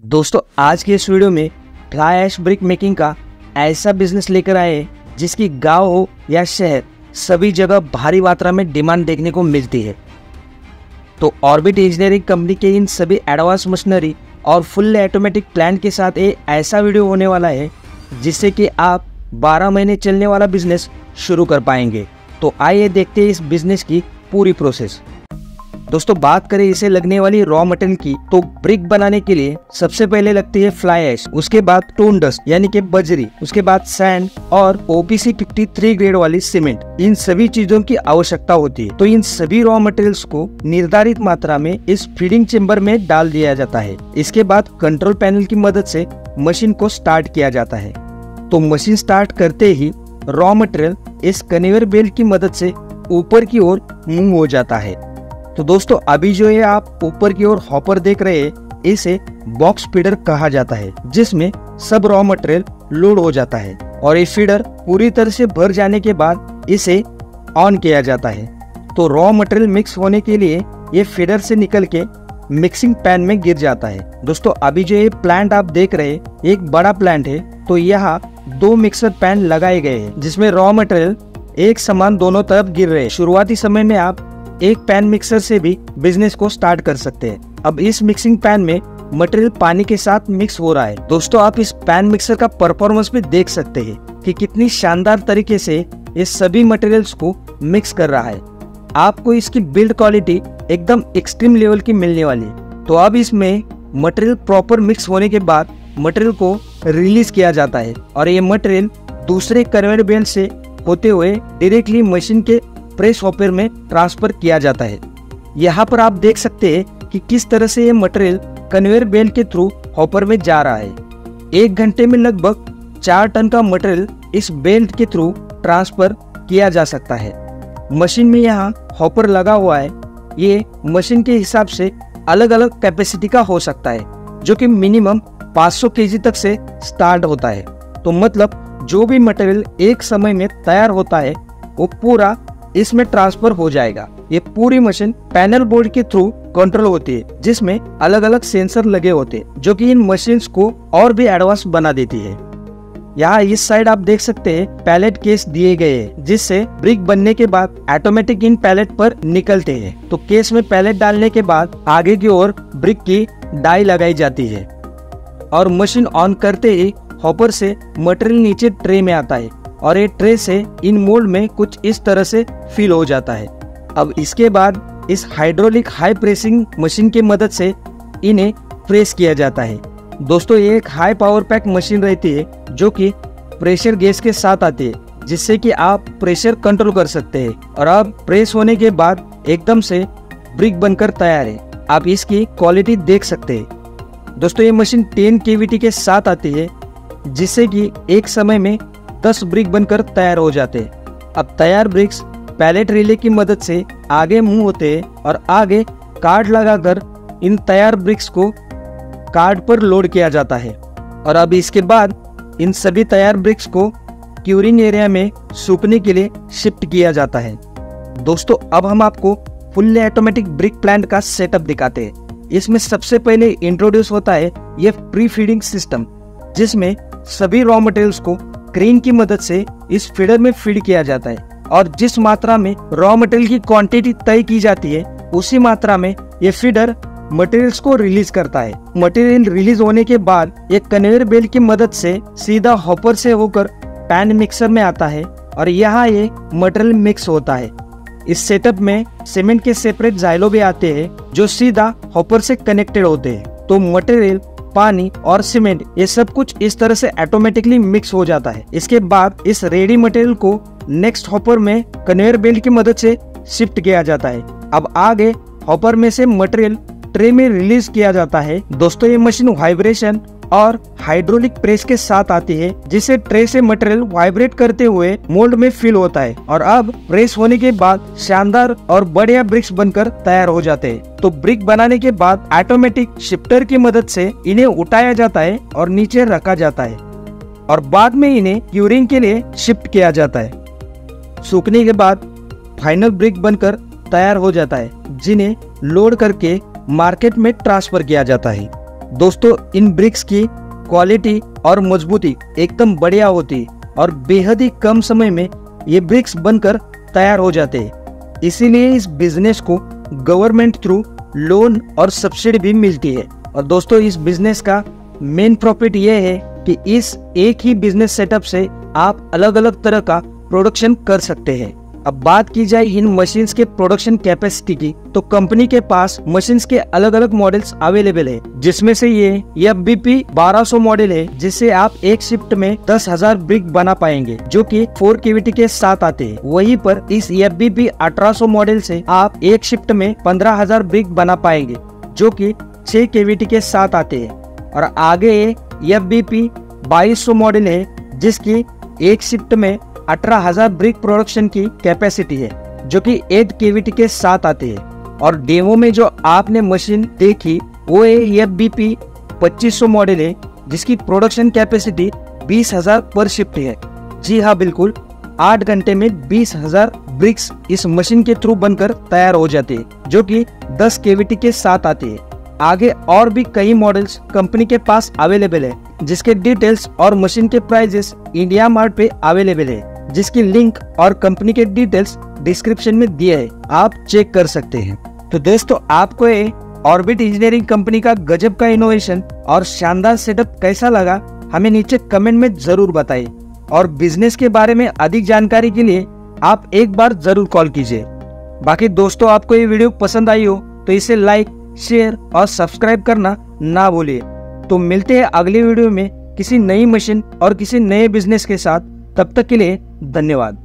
दोस्तों आज के इस वीडियो में फ्लाई ऐश ब्रिक मेकिंग का ऐसा बिजनेस लेकर आए हैं जिसकी गांव हो या शहर सभी जगह भारी मात्रा में डिमांड देखने को मिलती है। तो ऑर्बिट इंजीनियरिंग कंपनी के इन सभी एडवांस मशीनरी और फुल ऑटोमेटिक प्लांट के साथ एक ऐसा वीडियो होने वाला है जिससे कि आप 12 महीने चलने वाला बिजनेस शुरू कर पाएंगे। तो आइए देखते हैं इस बिजनेस की पूरी प्रोसेस। दोस्तों बात करें इसे लगने वाली रॉ मटेरियल की, तो ब्रिक बनाने के लिए सबसे पहले लगती है फ्लाई ऐश, उसके बाद टोन डस्ट यानी कि बजरी, उसके बाद सैंड और OPC 53 ग्रेड वाली सीमेंट। इन सभी चीजों की आवश्यकता होती है। तो इन सभी रॉ मटेरियल्स को निर्धारित मात्रा में इस फीडिंग चेम्बर में डाल दिया जाता है। इसके बाद कंट्रोल पैनल की मदद से मशीन को स्टार्ट किया जाता है। तो मशीन स्टार्ट करते ही रॉ मटेरियल इस कन्वेयर बेल्ट की मदद से ऊपर की ओर मूव हो जाता है। तो दोस्तों अभी जो ये आप ऊपर की ओर हॉपर देख रहे हैं, इसे बॉक्स फीडर कहा जाता है, जिसमें सब रॉ मटेरियल लोड हो जाता है और ये फीडर पूरी तरह से भर जाने के बाद इसे ऑन किया जाता है। तो रॉ मटेरियल मिक्स होने के लिए ये फीडर से निकल के मिक्सिंग पैन में गिर जाता है। दोस्तों अभी जो ये प्लांट आप देख रहे हैं एक बड़ा प्लांट है। तो यहाँ 2 मिक्सर पैन लगाए गए हैं जिसमें रॉ मटेरियल एक समान दोनों तरफ गिर रहे हैं। शुरुआती समय में आप एक पैन मिक्सर से भी बिजनेस को स्टार्ट कर सकते हैं। अब इस मिक्सिंग पैन में मटेरियल पानी के साथ मिक्स हो रहा है। दोस्तों आप इस पैन मिक्सर का परफॉर्मेंस भी देख सकते हैं कि कितनी शानदार तरीके से ये सभी मटेरियल्स को मिक्स कर रहा है। आपको इसकी बिल्ड क्वालिटी एकदम एक्सट्रीम लेवल की मिलने वाली है। तो अब इसमें मटेरियल प्रॉपर मिक्स होने के बाद मटेरियल को रिलीज किया जाता है और ये मटेरियल दूसरे कन्वेयर बेल्ट से होते हुए डायरेक्टली मशीन के प्रेस हॉपर में ट्रांसफर किया जाता है। यहाँ पर आप देख सकते हैं कि किस तरह से ये मटेरियल कन्वेयर बेल्ट के थ्रू हॉपर में जा रहा है। 1 घंटे में लगभग 4 टन का मटेरियल इस बेल्ट के थ्रू ट्रांसफर किया जा सकता है। मशीन में यहाँ हॉपर लगा हुआ है। ये मशीन के हिसाब से अलग अलग कैपेसिटी का हो सकता है, जो कि मिनिमम 500 kg तक से स्टार्ट होता है। तो मतलब जो भी मटेरियल एक समय में तैयार होता है वो पूरा इसमें ट्रांसफर हो जाएगा। ये पूरी मशीन पैनल बोर्ड के थ्रू कंट्रोल होती है, जिसमें अलग अलग सेंसर लगे होते हैं, जो कि इन मशीन्स को और भी एडवांस बना देती है। यहाँ इस साइड आप देख सकते हैं पैलेट केस दिए गए हैं, जिससे ब्रिक बनने के बाद ऑटोमेटिक इन पैलेट पर निकलते हैं। तो केस में पैलेट डालने के बाद आगे की ओर ब्रिक की डाई लगाई जाती है और मशीन ऑन करते ही हॉपर से मटेरियल नीचे ट्रे में आता है और ये ट्रे से इन मोल्ड में कुछ इस तरह से फिल हो जाता है। अब इसके बाद इस हाइड्रोलिक हाई प्रेसिंग मशीन की मदद से इन्हें प्रेस किया जाता है। दोस्तों ये एक हाई पावर पैक मशीन रहती है जो कि प्रेशर गेज के साथ आती है, जिससे कि आप प्रेशर कंट्रोल कर सकते हैं। और अब प्रेस होने के बाद एकदम से ब्रिक बनकर तैयार है। आप इसकी क्वालिटी देख सकते हैं। दोस्तों ये मशीन 10 kVT के साथ आती है, जिससे कि एक समय में 10 ब्रिक बनकर तैयार हो जाते हैं। अब तैयार ब्रिक्स पैलेट रिले की मदद से आगे मूव होते हैं और आगे कार्ड लगाकर इन तैयार ब्रिक्स को कार्ड पर लोड किया जाता है। और अब इसके बाद इन सभी तैयार ब्रिक्स को क्यूरिंग एरिया में सूखने के लिए शिफ्ट किया जाता है। दोस्तों अब हम आपको फुल्ली ऑटोमेटिक ब्रिक प्लांट का सेटअप दिखाते हैं। इसमें सबसे पहले इंट्रोड्यूस होता है ये प्री फीडिंग सिस्टम, जिसमें सभी रॉ मटेरियल्स को क्रेन की मदद से इस फीडर में फीड किया जाता है और जिस मात्रा में रॉ मटेरियल की क्वांटिटी तय की जाती है उसी मात्रा में ये फीडर मटेरियल्स को रिलीज करता है। मटेरियल रिलीज होने के बाद एक कन्वेयर बेल्ट की मदद से सीधा हॉपर से होकर पैन मिक्सर में आता है और यहाँ ये मटेरियल मिक्स होता है। इस सेटअप में सीमेंट के सेपरेट जाइलो भी आते हैं जो सीधा हॉपर से कनेक्टेड होते हैं। तो मटेरियल, पानी और सीमेंट ये सब कुछ इस तरह से ऑटोमेटिकली मिक्स हो जाता है। इसके बाद इस रेडी मटेरियल को नेक्स्ट हॉपर में कन्वेयर बेल्ट की मदद से शिफ्ट किया जाता है। अब आगे हॉपर में से मटेरियल ट्रे में रिलीज किया जाता है। दोस्तों ये मशीन वाइब्रेशन और हाइड्रोलिक प्रेस के साथ आती है, जिससे ट्रे से मटेरियल वाइब्रेट करते हुए मोल्ड में फिल होता है और अब प्रेस होने के बाद शानदार और बढ़िया ब्रिक्स बनकर तैयार हो जाते हैं। तो ब्रिक बनाने के बाद ऑटोमेटिक शिफ्टर की मदद से इन्हें उठाया जाता है और नीचे रखा जाता है और बाद में इन्हें क्यूरिंग के लिए शिफ्ट किया जाता है। सूखने के बाद फाइनल ब्रिक बनकर तैयार हो जाता है, जिन्हें लोड करके मार्केट में ट्रांसफर किया जाता है। दोस्तों इन ब्रिक्स की क्वालिटी और मजबूती एकदम बढ़िया होती है और बेहद ही कम समय में ये ब्रिक्स बनकर तैयार हो जाते हैं। इसीलिए इस बिजनेस को गवर्नमेंट थ्रू लोन और सब्सिडी भी मिलती है। और दोस्तों इस बिजनेस का मेन प्रॉफिट ये है कि इस एक ही बिजनेस सेटअप से आप अलग अलग तरह का प्रोडक्शन कर सकते हैं। अब बात की जाए इन मशीन्स के प्रोडक्शन कैपेसिटी की, तो कंपनी के पास मशीन्स के अलग अलग मॉडल्स अवेलेबल है, जिसमें से ये FBP 1200 मॉडल है, जिससे आप एक शिफ्ट में 10,000 ब्रिक बना पाएंगे, जो कि 4 केवीटी के साथ आते हैं। वहीं पर इस FBP 1800 मॉडल से आप एक शिफ्ट में 15,000 ब्रिक बना पाएंगे, जो कि 6 केवीटी के साथ आते हैं। और आगे FBP 2200 मॉडल है, जिसकी एक शिफ्ट में 18,000 ब्रिक प्रोडक्शन की कैपेसिटी है, जो कि 8 केवीटी के साथ आते हैं। और डेमो में जो आपने मशीन देखी वो FBP 2500 मॉडल है, जिसकी प्रोडक्शन कैपेसिटी 20,000 पर शिफ्ट है। जी हाँ बिल्कुल, 8 घंटे में 20,000 ब्रिक्स इस मशीन के थ्रू बनकर तैयार हो जाते हैं, जो कि 10 केवीटी के साथ आते हैं। आगे और भी कई मॉडल्स कंपनी के पास अवेलेबल है, जिसके डिटेल्स और मशीन के प्राइजेस इंडिया मार्ट पे अवेलेबल है, जिसकी लिंक और कंपनी के डिटेल्स डिस्क्रिप्शन में दिए है, आप चेक कर सकते हैं। तो दोस्तों आपको ये ऑर्बिट इंजीनियरिंग कंपनी का गजब का इनोवेशन और शानदार सेटअप कैसा लगा, हमें नीचे कमेंट में जरूर बताइए। और बिजनेस के बारे में अधिक जानकारी के लिए आप एक बार जरूर कॉल कीजिए। बाकी दोस्तों आपको ये वीडियो पसंद आई हो तो इसे लाइक, शेयर और सब्सक्राइब करना ना भूलिए। तो मिलते हैं अगले वीडियो में किसी नई मशीन और किसी नए बिजनेस के साथ। तब तक के लिए धन्यवाद।